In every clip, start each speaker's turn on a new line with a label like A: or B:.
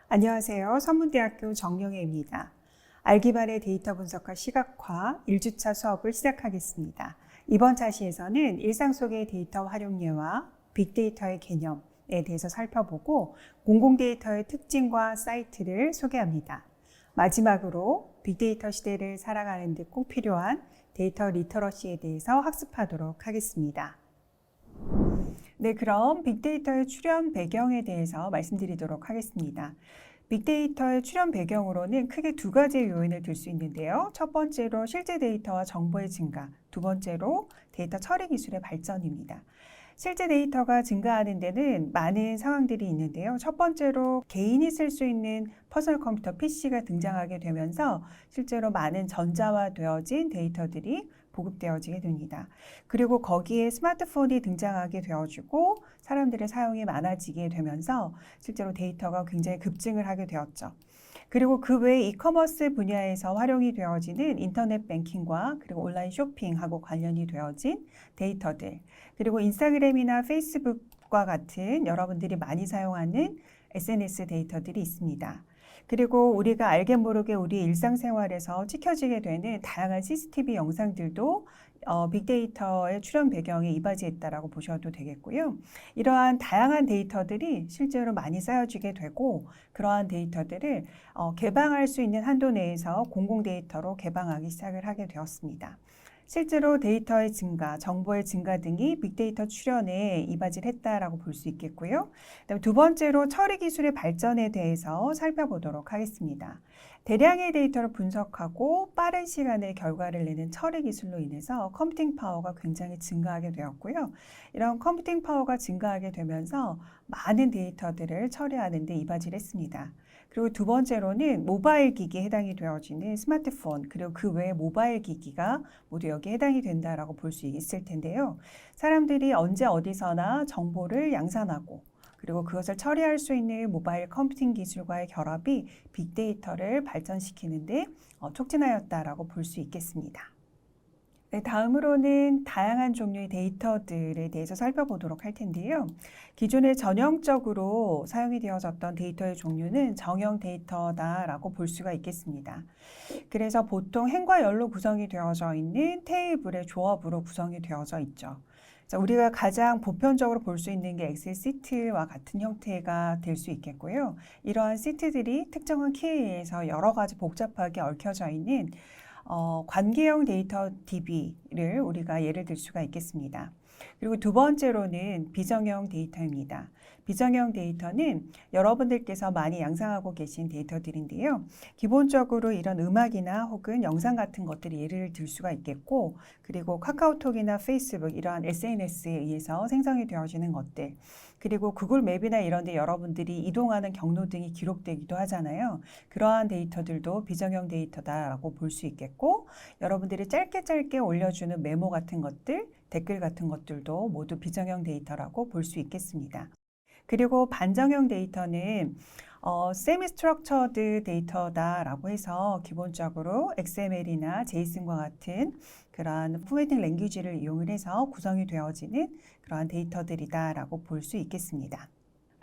A: 안녕하세요. 서문대학교 정영애입니다. 알기반의 데이터 분석과 시각화 1주차 수업을 시작하겠습니다. 이번 차시에서는 일상 속의 데이터 활용 예와 빅데이터의 개념에 대해서 살펴보고 공공데이터의 특징과 사이트를 소개합니다. 마지막으로 빅데이터 시대를 살아가는 데 꼭 필요한 데이터 리터러시에 대해서 학습하도록 하겠습니다. 네, 그럼 빅데이터의 출현 배경에 대해서 말씀드리도록 하겠습니다. 빅데이터의 출현 배경으로는 크게 두 가지의 요인을 들 수 있는데요. 첫 번째로 실제 데이터와 정보의 증가, 두 번째로 데이터 처리 기술의 발전입니다. 실제 데이터가 증가하는 데는 많은 상황들이 있는데요. 첫 번째로 개인이 쓸 수 있는 퍼스널 컴퓨터 PC가 등장하게 되면서 실제로 많은 전자화되어진 데이터들이 보급되어지게 됩니다. 그리고 거기에 스마트폰이 등장하게 되어지고 사람들의 사용이 많아지게 되면서 실제로 데이터가 굉장히 급증을 하게 되었죠. 그리고 그 외에 이커머스 분야에서 활용이 되어지는 인터넷 뱅킹과 그리고 온라인 쇼핑하고 관련이 되어진 데이터들, 그리고 인스타그램이나 페이스북과 같은 여러분들이 많이 사용하는 SNS 데이터들이 있습니다. 그리고 우리가 알게 모르게 우리 일상생활에서 찍혀지게 되는 다양한 CCTV 영상들도 빅데이터의 출현 배경에 이바지했다라고 보셔도 되겠고요. 이러한 다양한 데이터들이 실제로 많이 쌓여지게 되고 그러한 데이터들을 개방할 수 있는 한도 내에서 공공 데이터로 개방하기 시작을 하게 되었습니다. 실제로 데이터의 증가, 정보의 증가 등이 빅데이터 출현에 이바지를 했다라고 볼 수 있겠고요. 그다음에 두 번째로 처리 기술의 발전에 대해서 살펴보도록 하겠습니다. 대량의 데이터를 분석하고 빠른 시간에 결과를 내는 처리 기술로 인해서 컴퓨팅 파워가 굉장히 증가하게 되었고요. 이런 컴퓨팅 파워가 증가하게 되면서 많은 데이터들을 처리하는 데 이바지를 했습니다. 그리고 두 번째로는 모바일 기기에 해당이 되어지는 스마트폰, 그리고 그 외에 모바일 기기가 모두 여기에 해당이 된다라고 볼 수 있을 텐데요. 사람들이 언제 어디서나 정보를 양산하고 그리고 그것을 처리할 수 있는 모바일 컴퓨팅 기술과의 결합이 빅데이터를 발전시키는데 촉진하였다라고 볼 수 있겠습니다. 네, 다음으로는 다양한 종류의 데이터들에 대해서 살펴보도록 할 텐데요. 기존에 전형적으로 사용이 되어졌던 데이터의 종류는 정형 데이터다라고 볼 수가 있겠습니다. 그래서 보통 행과 열로 구성이 되어져 있는 테이블의 조합으로 구성이 되어져 있죠. 자, 우리가 가장 보편적으로 볼 수 있는 게 엑셀 시트와 같은 형태가 될 수 있겠고요. 이러한 시트들이 특정한 키에 의해서 여러 가지 복잡하게 얽혀져 있는 관계형 데이터 DB를 우리가 예를 들 수가 있겠습니다. 그리고 두 번째로는 비정형 데이터입니다. 비정형 데이터는 여러분들께서 많이 양상하고 계신 데이터들인데요. 기본적으로 이런 음악이나 혹은 영상 같은 것들이 예를 들 수가 있겠고, 그리고 카카오톡이나 페이스북 이러한 SNS에 의해서 생성이 되어지는 것들, 그리고 구글 맵이나 이런 데 여러분들이 이동하는 경로 등이 기록되기도 하잖아요. 그러한 데이터들도 비정형 데이터다라고 볼 수 있겠고, 여러분들이 짧게 올려주는 메모 같은 것들, 댓글 같은 것들도 모두 비정형 데이터라고 볼 수 있겠습니다. 그리고 반정형 데이터는 세미 스트럭처드 데이터다라고 해서 기본적으로 XML이나 JSON과 같은 그러한 포매팅 랭귀지를 이용을 해서 구성이 되어지는 그러한 데이터들이다라고 볼 수 있겠습니다.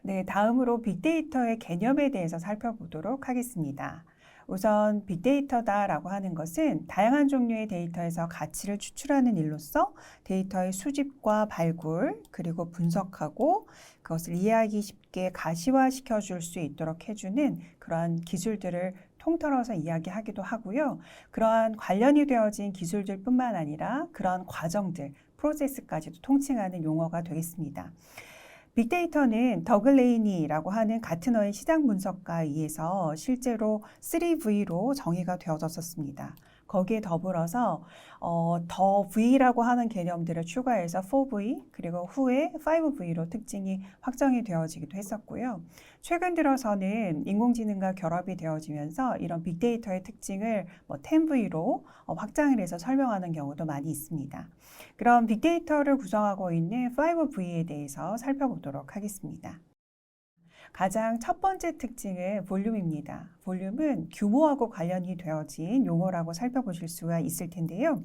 A: 네, 다음으로 빅데이터의 개념에 대해서 살펴보도록 하겠습니다. 우선 빅데이터다라고 하는 것은 다양한 종류의 데이터에서 가치를 추출하는 일로서 데이터의 수집과 발굴, 그리고 분석하고 그것을 이해하기 쉽게 가시화시켜 줄 수 있도록 해주는 그러한 기술들을 통틀어서 이야기하기도 하고요. 그러한 관련이 되어진 기술들 뿐만 아니라 그러한 과정들, 프로세스까지도 통칭하는 용어가 되겠습니다. 빅데이터는 더글레이니라고 하는 가트너의 시장 분석가에 의해서 실제로 3V로 정의가 되어졌었습니다. 거기에 더불어서 더 V라고 하는 개념들을 추가해서 4V 그리고 후에 5V로 특징이 확정이 되어지기도 했었고요. 최근 들어서는 인공지능과 결합이 되어지면서 이런 빅데이터의 특징을 10V로 확장을 해서 설명하는 경우도 많이 있습니다. 그럼 빅데이터를 구성하고 있는 5V에 대해서 살펴보도록 하겠습니다. 가장 첫 번째 특징은 볼륨입니다. 볼륨은 규모하고 관련이 되어진 용어라고 살펴보실 수가 있을 텐데요.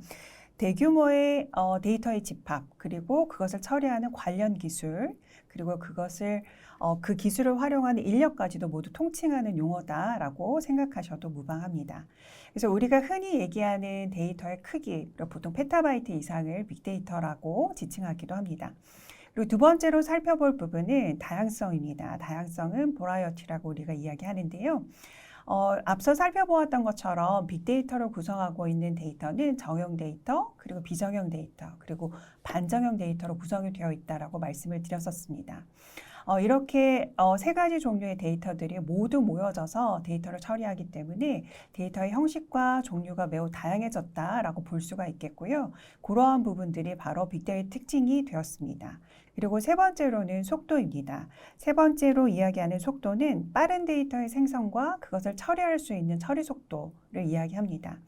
A: 대규모의 데이터의 집합, 그리고 그것을 처리하는 관련 기술, 그리고 그것을 그 기술을 활용하는 인력까지도 모두 통칭하는 용어다라고 생각하셔도 무방합니다. 그래서 우리가 흔히 얘기하는 데이터의 크기, 보통 페타바이트 이상을 빅데이터라고 지칭하기도 합니다. 그리고 두 번째로 살펴볼 부분은 다양성입니다. 다양성은 버라이어티라고 우리가 이야기하는데요. 앞서 살펴보았던 것처럼 빅데이터를 구성하고 있는 데이터는 정형 데이터, 그리고 비정형 데이터, 그리고 반정형 데이터로 구성이 되어 있다라고 말씀을 드렸었습니다. 이렇게 세 가지 종류의 데이터들이 모두 모여져서 데이터를 처리하기 때문에 데이터의 형식과 종류가 매우 다양해졌다라고 볼 수가 있겠고요. 그러한 부분들이 바로 빅데이터의 특징이 되었습니다. 그리고 세 번째로는 속도입니다. 세 번째로 이야기하는 속도는 빠른 데이터의 생성과 그것을 처리할 수 있는 처리 속도를 이야기합니다.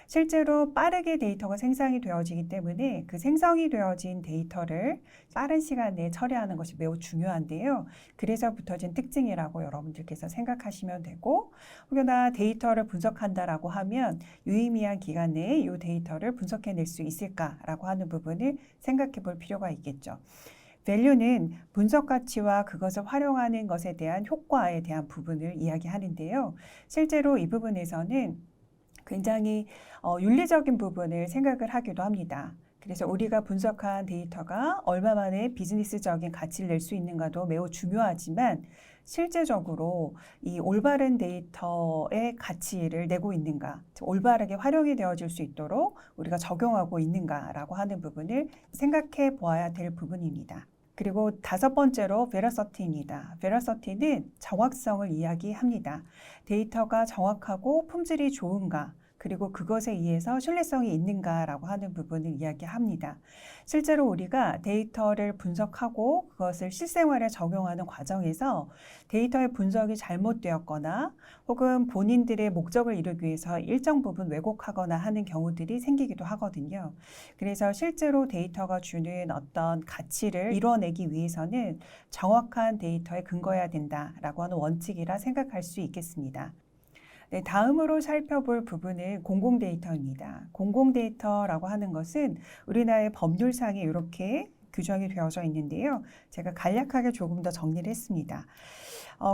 A: 실제로 빠르게 데이터가 생성이 되어지기 때문에 그 생성이 되어진 데이터를 빠른 시간 내에 처리하는 것이 매우 중요한데요. 그래서 붙어진 특징이라고 여러분들께서 생각하시면 되고, 혹여나 데이터를 분석한다라고 하면 유의미한 기간 내에 이 데이터를 분석해낼 수 있을까라고 하는 부분을 생각해 볼 필요가 있겠죠. value는 분석 가치와 그것을 활용하는 것에 대한 효과에 대한 부분을 이야기하는데요. 실제로 이 부분에서는 굉장히 윤리적인 부분을 생각을 하기도 합니다. 그래서 우리가 분석한 데이터가 얼마만에 비즈니스적인 가치를 낼 수 있는가도 매우 중요하지만 실제적으로 이 올바른 데이터의 가치를 내고 있는가, 올바르게 활용이 되어질 수 있도록 우리가 적용하고 있는가라고 하는 부분을 생각해 보아야 될 부분입니다. 그리고 다섯 번째로 베러서티입니다. 베러서티는 정확성을 이야기합니다. 데이터가 정확하고 품질이 좋은가, 그리고 그것에 의해서 신뢰성이 있는가라고 하는 부분을 이야기합니다. 실제로 우리가 데이터를 분석하고 그것을 실생활에 적용하는 과정에서 데이터의 분석이 잘못되었거나 혹은 본인들의 목적을 이루기 위해서 일정 부분 왜곡하거나 하는 경우들이 생기기도 하거든요. 그래서 실제로 데이터가 주는 어떤 가치를 이뤄내기 위해서는 정확한 데이터에 근거해야 된다라고 하는 원칙이라 생각할 수 있겠습니다. 네, 다음으로 살펴볼 부분은 공공데이터입니다. 공공데이터라고 하는 것은 우리나라의 법률상에 이렇게 규정이 되어져 있는데요. 제가 간략하게 조금 더 정리를 했습니다.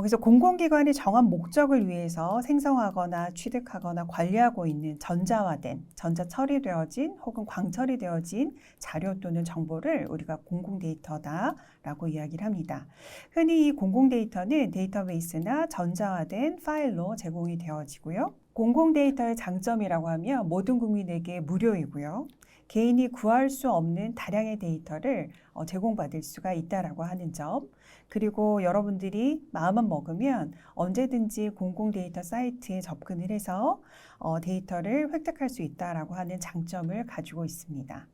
A: 그래서 공공기관이 정한 목적을 위해서 생성하거나 취득하거나 관리하고 있는 전자화된, 전자 처리되어진 혹은 광처리되어진 자료 또는 정보를 우리가 공공데이터다라고 이야기를 합니다. 흔히 이 공공데이터는 데이터베이스나 전자화된 파일로 제공이 되어지고요. 공공데이터의 장점이라고 하면 모든 국민에게 무료이고요. 개인이 구할 수 없는 다량의 데이터를 제공받을 수가 있다라고 하는 점, 그리고 여러분들이 마음만 먹으면 언제든지 공공 데이터 사이트에 접근을 해서 데이터를 획득할 수 있다라고 하는 장점을 가지고 있습니다.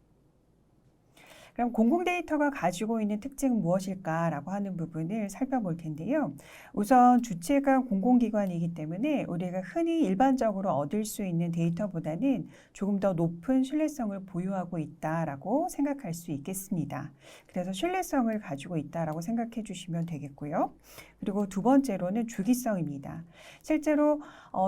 A: 그럼 공공 데이터가 가지고 있는 특징은 무엇일까라고 하는 부분을 살펴볼 텐데요. 우선 주체가 공공기관이기 때문에 우리가 흔히 일반적으로 얻을 수 있는 데이터보다는 조금 더 높은 신뢰성을 보유하고 있다라고 생각할 수 있겠습니다. 그래서 신뢰성을 가지고 있다라고 생각해 주시면 되겠고요. 그리고 두 번째로는 주기성입니다. 실제로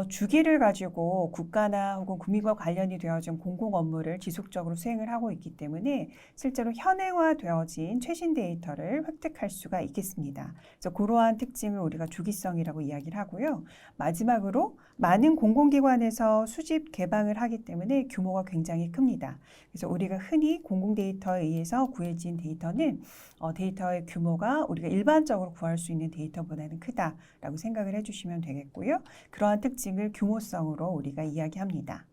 A: 주기를 가지고 국가나 혹은 국민과 관련이 되어진 공공 업무를 지속적으로 수행을 하고 있기 때문에 실제로 현행화되어진 최신 데이터를 획득할 수가 있겠습니다. 그래서 그러한 특징을 우리가 주기성이라고 이야기를 하고요. 마지막으로 많은 공공기관에서 수집 개방을 하기 때문에 규모가 굉장히 큽니다. 그래서 우리가 흔히 공공 데이터에 의해서 구해진 데이터는 데이터의 규모가 우리가 일반적으로 구할 수 있는 데이터보다는 크다라고 생각을 해주시면 되겠고요. 그러한 특징을 규모성으로 우리가 이야기합니다.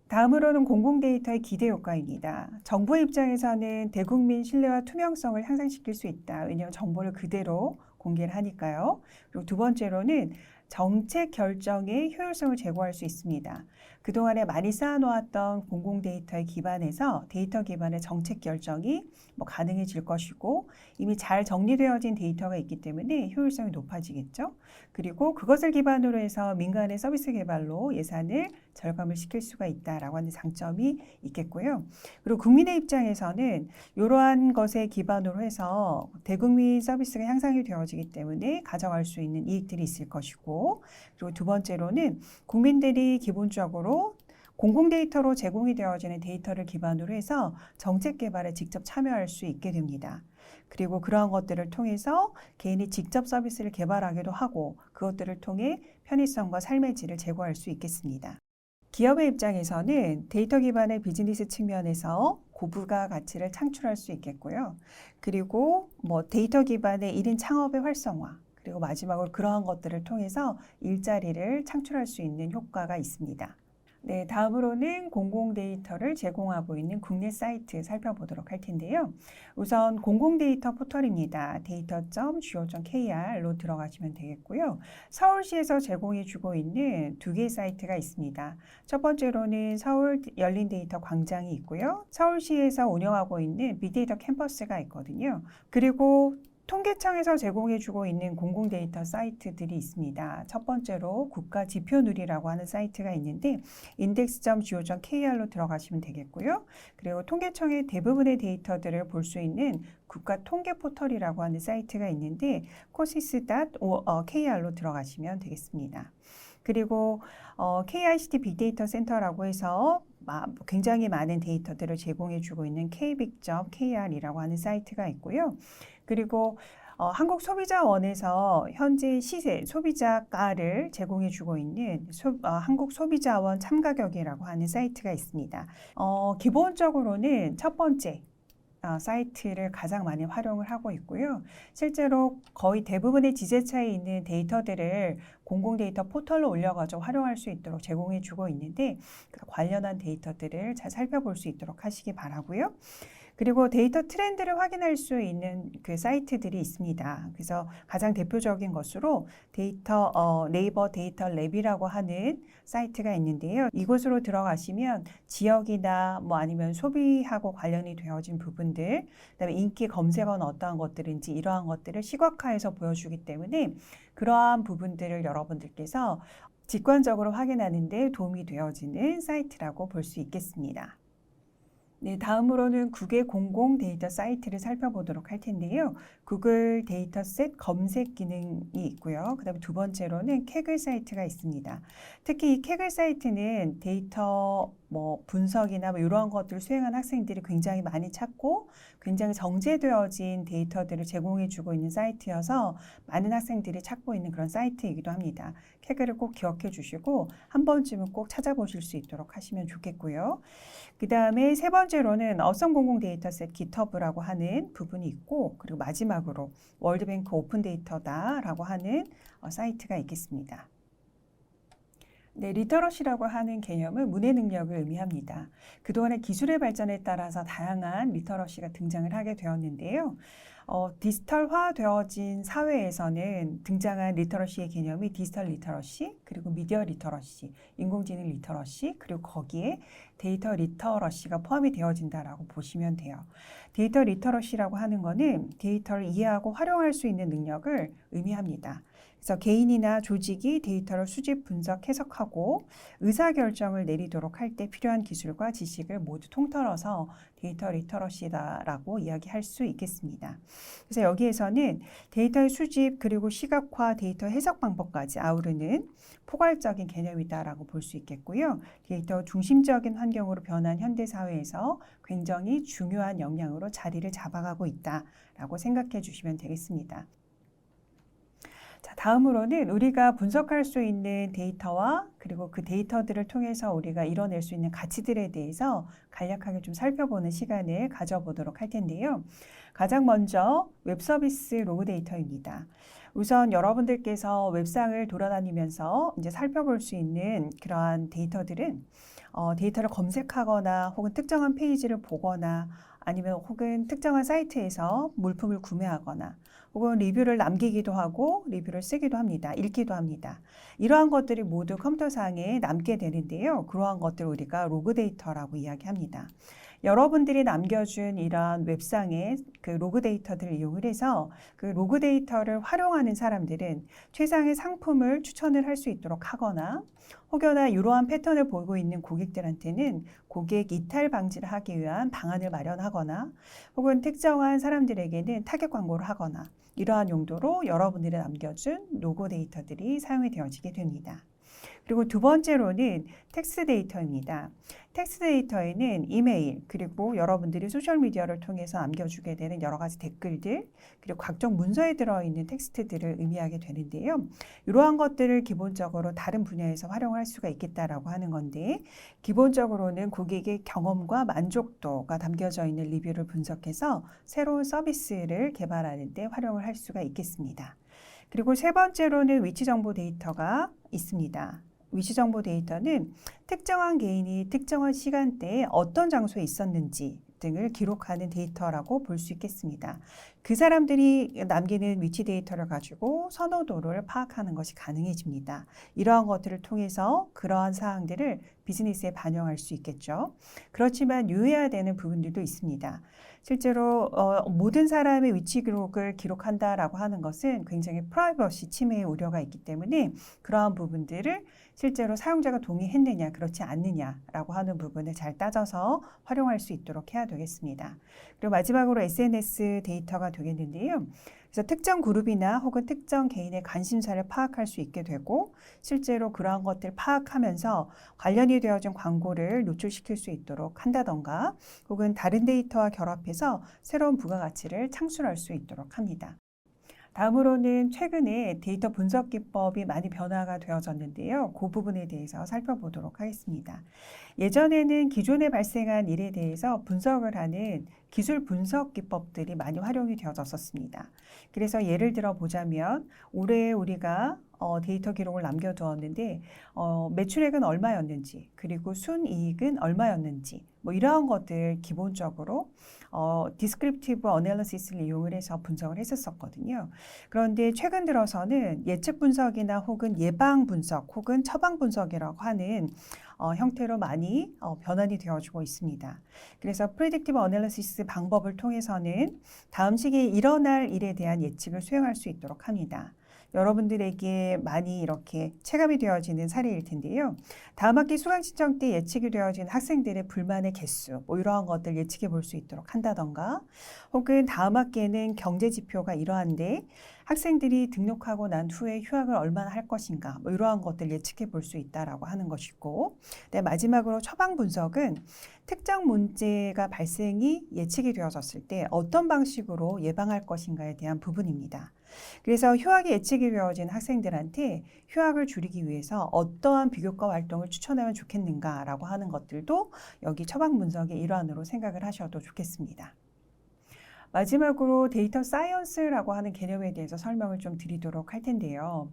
A: 다음으로는 공공 데이터의 기대 효과입니다. 정부의 입장에서는 대국민 신뢰와 투명성을 향상시킬 수 있다. 왜냐하면 정보를 그대로 공개를 하니까요. 그리고 두 번째로는 정책 결정의 효율성을 제고할 수 있습니다. 그동안에 많이 쌓아놓았던 공공 데이터에 기반해서 데이터 기반의 정책 결정이 가능해질 것이고 이미 잘 정리되어진 데이터가 있기 때문에 효율성이 높아지겠죠. 그리고 그것을 기반으로 해서 민간의 서비스 개발로 예산을 절감을 시킬 수가 있다라고 하는 장점이 있겠고요. 그리고 국민의 입장에서는 이러한 것에 기반으로 해서 대국민 서비스가 향상이 되어지기 때문에 가져갈 수 있는 이익들이 있을 것이고 그리고 두 번째로는 국민들이 기본적으로 공공 데이터로 제공이 되어지는 데이터를 기반으로 해서 정책 개발에 직접 참여할 수 있게 됩니다. 그리고 그러한 것들을 통해서 개인이 직접 서비스를 개발하기도 하고 그것들을 통해 편의성과 삶의 질을 제고할 수 있겠습니다. 기업의 입장에서는 데이터 기반의 비즈니스 측면에서 고부가 가치를 창출할 수 있겠고요. 그리고 데이터 기반의 1인 창업의 활성화, 그리고 마지막으로 그러한 것들을 통해서 일자리를 창출할 수 있는 효과가 있습니다. 네, 다음으로는 공공 데이터를 제공하고 있는 국내 사이트 살펴보도록 할 텐데요. 우선 공공 데이터 포털입니다. data.go.kr로 들어가시면 되겠고요. 서울시에서 제공해주고 있는 두 개의 사이트가 있습니다. 첫 번째로는 서울 열린 데이터 광장이 있고요. 서울시에서 운영하고 있는 빅데이터 캠퍼스가 있거든요. 그리고 통계청에서 제공해주고 있는 공공 데이터 사이트들이 있습니다. 첫 번째로 국가지표누리라고 하는 사이트가 있는데 index.go.kr로 들어가시면 되겠고요. 그리고 통계청의 대부분의 데이터들을 볼 수 있는 국가통계포털이라고 하는 사이트가 있는데 cosis.kr로 들어가시면 되겠습니다. 그리고 KICT 빅데이터 센터라고 해서 굉장히 많은 데이터들을 제공해주고 있는 kbig.kr이라고 하는 사이트가 있고요. 그리고 한국소비자원에서 현재 시세, 소비자가를 제공해주고 있는 한국소비자원 참가격이라고 하는 사이트가 있습니다. 기본적으로는 첫 번째 사이트를 가장 많이 활용을 하고 있고요. 실제로 거의 대부분의 지자체에 있는 데이터들을 공공 데이터 포털로 올려가지고 활용할 수 있도록 제공해주고 있는데 관련한 데이터들을 잘 살펴볼 수 있도록 하시기 바라고요. 그리고 데이터 트렌드를 확인할 수 있는 그 사이트들이 있습니다. 그래서 가장 대표적인 것으로 네이버 데이터 랩이라고 하는 사이트가 있는데요. 이곳으로 들어가시면 지역이나 아니면 소비하고 관련이 되어진 부분들, 그다음에 인기 검색어는 어떠한 것들인지 이러한 것들을 시각화해서 보여주기 때문에 그러한 부분들을 여러분들께서 직관적으로 확인하는 데 도움이 되어지는 사이트라고 볼 수 있겠습니다. 네, 다음으로는 국외 공공 데이터 사이트를 살펴보도록 할 텐데요. 구글 데이터셋 검색 기능이 있고요. 그 다음에 두 번째로는 캐글 사이트가 있습니다. 특히 이 캐글 사이트는 데이터 분석이나 이러한 것들을 수행한 학생들이 굉장히 많이 찾고 굉장히 정제되어진 데이터들을 제공해주고 있는 사이트여서 많은 학생들이 찾고 있는 그런 사이트이기도 합니다. 캐글을 꼭 기억해 주시고 한 번쯤은 꼭 찾아보실 수 있도록 하시면 좋겠고요. 그 다음에 세 번째로는 어썸 공공 데이터셋 깃허브라고 하는 부분이 있고 그리고 마지막으로 월드뱅크 오픈 데이터다라고 하는 사이트가 있겠습니다. 네, 리터러시라고 하는 개념은 문해 능력을 의미합니다. 그동안의 기술의 발전에 따라서 다양한 리터러시가 등장을 하게 되었는데요. 디지털화 되어진 사회에서는 등장한 리터러시의 개념이 디지털 리터러시, 그리고 미디어 리터러시, 인공지능 리터러시, 그리고 거기에 데이터 리터러시가 포함이 되어진다라고 보시면 돼요. 데이터 리터러시라고 하는 거는 데이터를 이해하고 활용할 수 있는 능력을 의미합니다. 그래서 개인이나 조직이 데이터를 수집, 분석, 해석하고 의사결정을 내리도록 할 때 필요한 기술과 지식을 모두 통틀어서 데이터 리터러시다라고 이야기할 수 있겠습니다. 그래서 여기에서는 데이터의 수집 그리고 시각화, 데이터 해석 방법까지 아우르는 포괄적인 개념이다라고 볼 수 있겠고요. 데이터 중심적인 환경으로 변한 현대사회에서 굉장히 중요한 역량으로 자리를 잡아가고 있다라고 생각해 주시면 되겠습니다. 자, 다음으로는 우리가 분석할 수 있는 데이터와 그리고 그 데이터들을 통해서 우리가 이뤄낼 수 있는 가치들에 대해서 간략하게 좀 살펴보는 시간을 가져보도록 할 텐데요. 가장 먼저 웹서비스 로그 데이터입니다. 우선 여러분들께서 웹상을 돌아다니면서 이제 살펴볼 수 있는 그러한 데이터들은 데이터를 검색하거나 혹은 특정한 페이지를 보거나 아니면 혹은 특정한 사이트에서 물품을 구매하거나 혹은 리뷰를 남기기도 하고 리뷰를 쓰기도 합니다. 읽기도 합니다. 이러한 것들이 모두 컴퓨터상에 남게 되는데요. 그러한 것들을 우리가 로그 데이터라고 이야기합니다. 여러분들이 남겨준 이러한 웹상의 그 로그 데이터들을 이용을 해서 그 로그 데이터를 활용하는 사람들은 최상의 상품을 추천을 할 수 있도록 하거나 혹여나 이러한 패턴을 보고 있는 고객들한테는 고객 이탈 방지를 하기 위한 방안을 마련하거나 혹은 특정한 사람들에게는 타겟 광고를 하거나 이러한 용도로 여러분들이 남겨준 로고 데이터들이 사용이 되어지게 됩니다. 그리고 두 번째로는 텍스트 데이터입니다. 텍스트 데이터에는 이메일, 그리고 여러분들이 소셜미디어를 통해서 남겨주게 되는 여러 가지 댓글들, 그리고 각종 문서에 들어있는 텍스트들을 의미하게 되는데요. 이러한 것들을 기본적으로 다른 분야에서 활용할 수가 있겠다라고 하는 건데, 기본적으로는 고객의 경험과 만족도가 담겨져 있는 리뷰를 분석해서 새로운 서비스를 개발하는 데 활용을 할 수가 있겠습니다. 그리고 세 번째로는 위치 정보 데이터가 있습니다. 위치 정보 데이터는 특정한 개인이 특정한 시간대에 어떤 장소에 있었는지 등을 기록하는 데이터라고 볼 수 있겠습니다. 그 사람들이 남기는 위치 데이터를 가지고 선호도를 파악하는 것이 가능해집니다. 이러한 것들을 통해서 그러한 사항들을 비즈니스에 반영할 수 있겠죠. 그렇지만 유의해야 되는 부분들도 있습니다. 실제로 모든 사람의 위치 기록을 기록한다라고 하는 것은 굉장히 프라이버시 침해의 우려가 있기 때문에 그러한 부분들을 실제로 사용자가 동의했느냐 그렇지 않느냐라고 하는 부분을 잘 따져서 활용할 수 있도록 해야 되겠습니다. 그리고 마지막으로 SNS 데이터가 되겠는데요. 그래서 특정 그룹이나 혹은 특정 개인의 관심사를 파악할 수 있게 되고 실제로 그러한 것들을 파악하면서 관련이 되어진 광고를 노출시킬 수 있도록 한다던가 혹은 다른 데이터와 결합해서 새로운 부가가치를 창출할 수 있도록 합니다. 다음으로는 최근에 데이터 분석 기법이 많이 변화가 되어졌는데요. 그 부분에 대해서 살펴보도록 하겠습니다. 예전에는 기존에 발생한 일에 대해서 분석을 하는 기술 분석 기법들이 많이 활용이 되어졌었습니다. 그래서 예를 들어 보자면 올해 우리가 데이터 기록을 남겨두었는데 매출액은 얼마였는지 그리고 순이익은 얼마였는지 뭐 이러한 것들 기본적으로 디스크립티브 어널리시스를 이용을 해서 분석을 했었거든요. 그런데 최근 들어서는 예측 분석이나 혹은 예방 분석 혹은 처방 분석이라고 하는 형태로 많이 변환이 되어지고 있습니다. 그래서 프레딕티브 어널리시스 방법을 통해서는 다음 시기에 일어날 일에 대한 예측을 수행할 수 있도록 합니다. 여러분들에게 많이 이렇게 체감이 되어지는 사례일 텐데요. 다음 학기 수강 신청 때 예측이 되어진 학생들의 불만의 개수, 뭐 이러한 것들 예측해 볼 수 있도록 한다던가, 혹은 다음 학기에는 경제 지표가 이러한데 학생들이 등록하고 난 후에 휴학을 얼마나 할 것인가, 뭐 이러한 것들 예측해 볼 수 있다라고 하는 것이고, 네, 마지막으로 처방 분석은 특정 문제가 발생이 예측이 되어졌을 때 어떤 방식으로 예방할 것인가에 대한 부분입니다. 그래서 휴학이 예측이 되어진 학생들한테 휴학을 줄이기 위해서 어떠한 비교과 활동을 추천하면 좋겠는가라고 하는 것들도 여기 처방 분석의 일환으로 생각을 하셔도 좋겠습니다. 마지막으로 데이터 사이언스라고 하는 개념에 대해서 설명을 좀 드리도록 할 텐데요.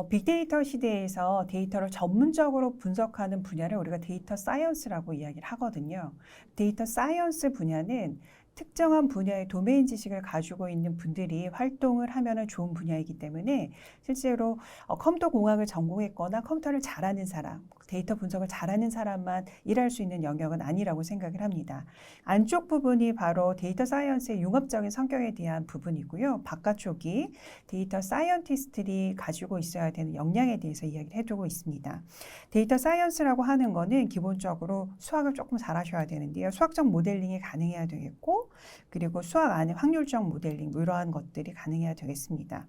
A: 빅데이터 시대에서 데이터를 전문적으로 분석하는 분야를 우리가 데이터 사이언스라고 이야기를 하거든요. 데이터 사이언스 분야는 특정한 분야의 도메인 지식을 가지고 있는 분들이 활동을 하면 좋은 분야이기 때문에 실제로 컴퓨터 공학을 전공했거나 컴퓨터를 잘하는 사람, 데이터 분석을 잘하는 사람만 일할 수 있는 영역은 아니라고 생각을 합니다. 안쪽 부분이 바로 데이터 사이언스의 융합적인 성격에 대한 부분이고요. 바깥쪽이 데이터 사이언티스트들이 가지고 있어야 되는 역량에 대해서 이야기를 해두고 있습니다. 데이터 사이언스라고 하는 거는 기본적으로 수학을 조금 잘하셔야 되는데요. 수학적 모델링이 가능해야 되겠고 그리고 수학 안에 확률적 모델링 이러한 것들이 가능해야 되겠습니다.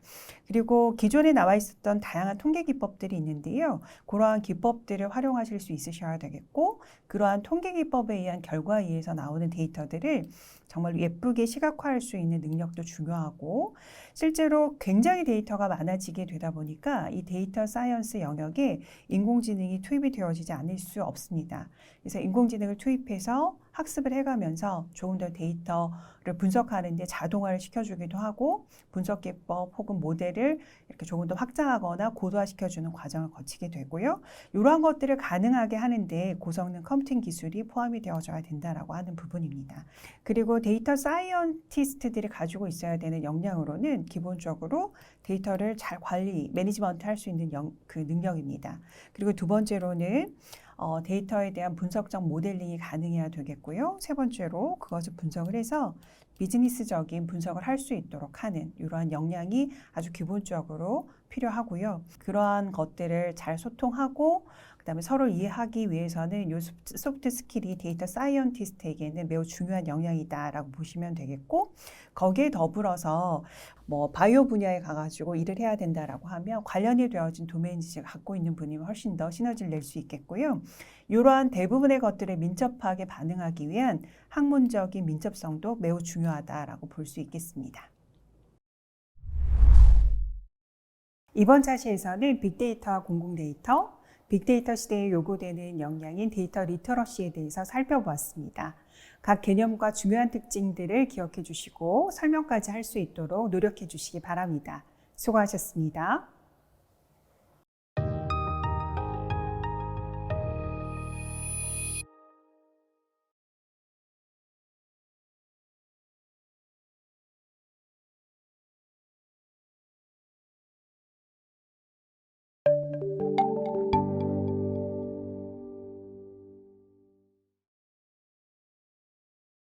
A: 그리고 기존에 나와 있었던 다양한 통계 기법들이 있는데요. 그러한 기법들을 활용하실 수 있으셔야 되겠고 그러한 통계 기법에 의한 결과에 의해서 나오는 데이터들을 정말 예쁘게 시각화할 수 있는 능력도 중요하고 실제로 굉장히 데이터가 많아지게 되다 보니까 이 데이터 사이언스 영역에 인공지능이 투입이 되어지지 않을 수 없습니다. 그래서 인공지능을 투입해서 학습을 해가면서 조금 더 데이터를 분석하는 데 자동화를 시켜주기도 하고 분석 기법 혹은 모델을 이렇게 조금 더 확장하거나 고도화시켜주는 과정을 거치게 되고요. 이러한 것들을 가능하게 하는데 고성능 컴퓨팅 기술이 포함이 되어져야 된다라고 하는 부분입니다. 그리고 데이터 사이언티스트들이 가지고 있어야 되는 역량으로는 기본적으로 데이터를 잘 관리, 매니지먼트 할 수 있는 그 능력입니다. 그리고 두 번째로는 데이터에 대한 분석적 모델링이 가능해야 되겠고요. 세 번째로 그것을 분석을 해서 비즈니스적인 분석을 할 수 있도록 하는 이러한 역량이 아주 기본적으로 필요하고요. 그러한 것들을 잘 소통하고 그다음에 서로 이해하기 위해서는 이 소프트 스킬이 데이터 사이언티스트에게는 매우 중요한 역량이다라고 보시면 되겠고 거기에 더불어서 뭐 바이오 분야에 가가지고 일을 해야 된다라고 하면 관련이 되어진 도메인 지식을 갖고 있는 분이면 훨씬 더 시너지를 낼 수 있겠고요. 이러한 대부분의 것들에 민첩하게 반응하기 위한 학문적인 민첩성도 매우 중요하다라고 볼 수 있겠습니다. 이번 차시에서는 빅데이터와 공공데이터, 빅데이터 시대에 요구되는 역량인 데이터 리터러시에 대해서 살펴보았습니다. 각 개념과 중요한 특징들을 기억해 주시고 설명까지 할 수 있도록 노력해 주시기 바랍니다. 수고하셨습니다.